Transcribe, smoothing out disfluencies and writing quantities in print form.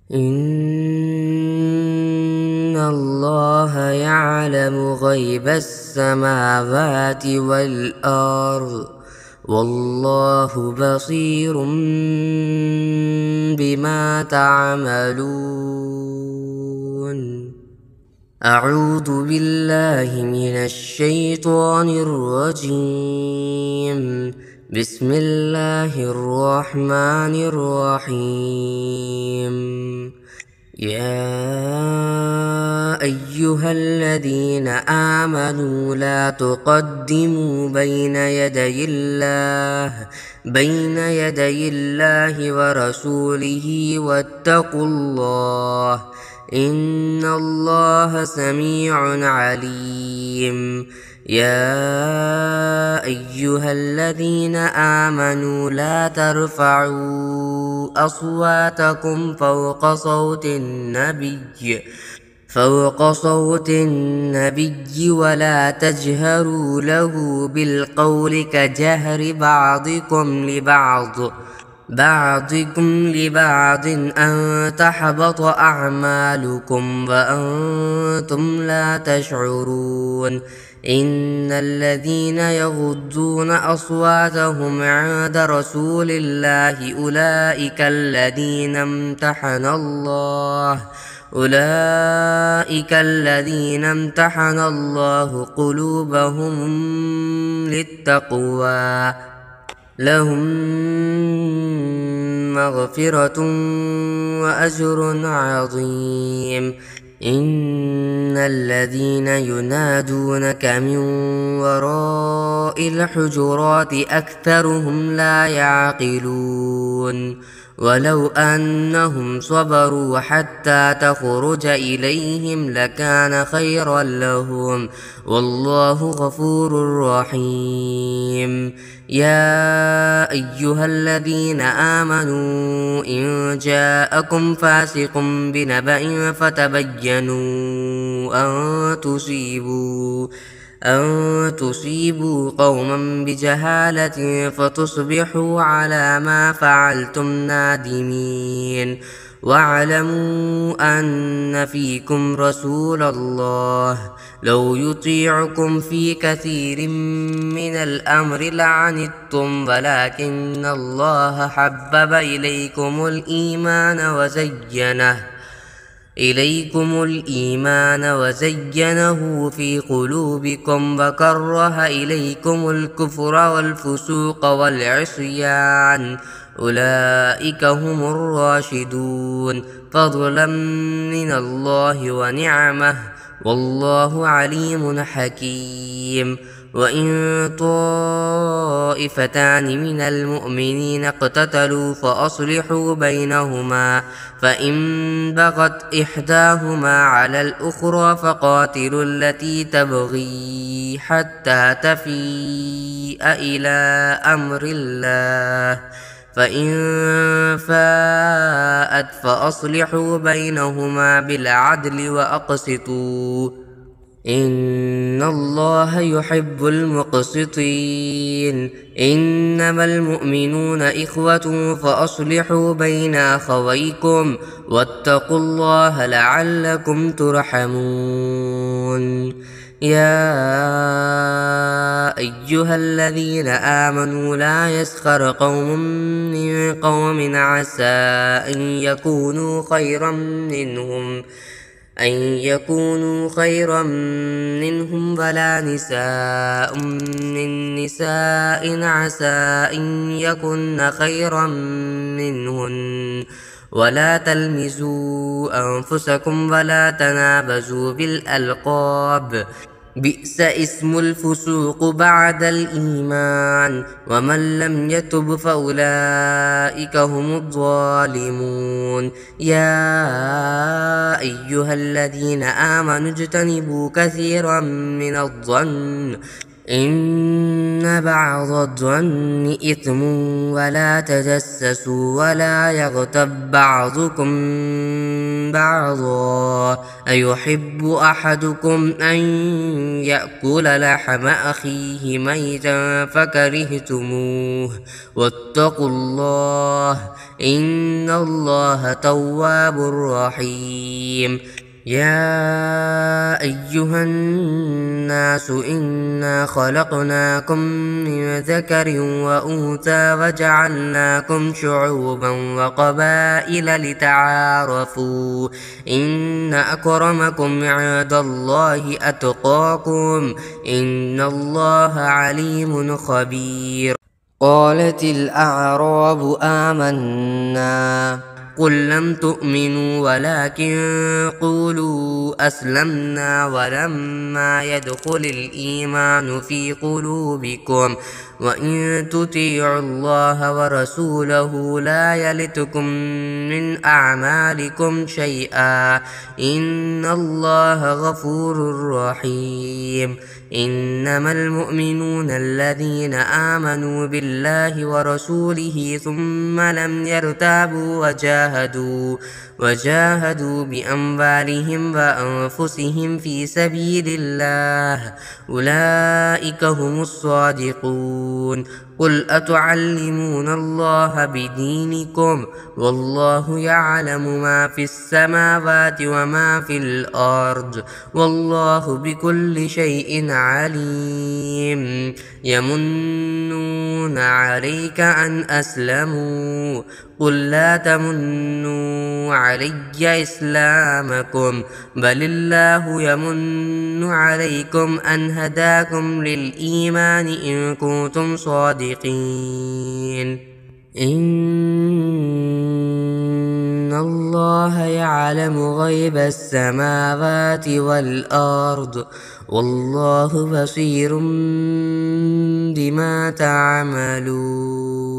إن الله يعلم غيب السماوات والأرض والله بصير بما تعملون. أعوذ بالله من الشيطان الرجيم. بسم الله الرحمن الرحيم. يا أيها الذين آمنوا لا تقدموا بين يدي الله ورسوله واتقوا الله إن الله سميع عليم. يا أيها الذين آمنوا لا ترفعوا أصواتكم فوق صوت النبي ولا تجهروا له بالقول كجهر بعضكم لبعض أن تحبط أعمالكم وأنتم لا تشعرون. إن الذين يغضون أصواتهم عند رسول الله أولئك الذين امتحن الله قلوبهم للتقوى لهم مغفرة وأجر عظيم. إن الذين ينادونك من وراء الحجرات أكثرهم لا يعقلون. ولو أنهم صبروا حتى تخرج إليهم لكان خيرا لهم والله غفور رحيم. يا أيها الذين آمنوا إن جاءكم فاسق بنبأ فتبينوا أن تصيبوا قوما بجهالة فتصبحوا على ما فعلتم نادمين. واعلموا أن فيكم رسول الله لو يطيعكم في كثير من الأمر لعنتم ولكن الله حبب إليكم الإيمان وزينه في قلوبكم وكره إليكم الكفر والفسوق والعصيان أولئك هم الراشدون فضلا من الله ونعمه والله عليم حكيم. وإن طائفتان من المؤمنين اقتتلوا فأصلحوا بينهما فإن بغت إحداهما على الأخرى فقاتلوا التي تبغي حتى تفيء إلى أمر الله فإن فاءت فأصلحوا بينهما بالعدل وأقسطوا إن الله يحب المقسطين. إنما المؤمنون إخوة فأصلحوا بين أخويكم واتقوا الله لعلكم ترحمون. يا أيها الذين آمنوا لا يسخر قوم من قوم عسى أن يكونوا خيرا منهم ولا نساء من نساء عسى أن يكن خيرا منهن ولا تلمزوا أنفسكم ولا تنابزوا بالألقاب بئس اسم الفسوق بعد الإيمان ومن لم يتب فأولئك هم الظالمون. يا أيها الذين آمنوا اجتنبوا كثيرا من الظن إن بعض الظن إثم ولا تجسسوا ولا يغتب بعضكم بعضا أيحب أحدكم أن يأكل لحم أخيه ميتا فكرهتموه واتقوا الله إن الله تواب رحيم. يا أيها الناس إنا خلقناكم من ذكر وأنثى وجعلناكم شعوبا وقبائل لتعارفوا إن أكرمكم عند الله أتقاكم إن الله عليم خبير. قالت الأعراب آمنا قل لم تؤمنوا ولكن قولوا أسلمنا ولما يدخل الإيمان في قلوبكم وإن تطيعوا الله ورسوله لا يلتكم من أعمالكم شيئا إن الله غفور رحيم. إنما المؤمنون الذين آمنوا بالله ورسوله ثم لم يرتابوا وجاهدوا بأموالهم وأنفسهم في سبيل الله أولئك هم الصادقون. قل أتعلمون الله بدينكم والله يعلم ما في السماوات وما في الأرض والله بكل شيء عليم. يمنون عليك أن أسلموا قل لا تمنوا علي إسلامكم بل الله يمن عليكم أن هداكم للإيمان إن كنتم صادقين. إن الله يعلم غيب السماوات والأرض والله بصير بما تعملون.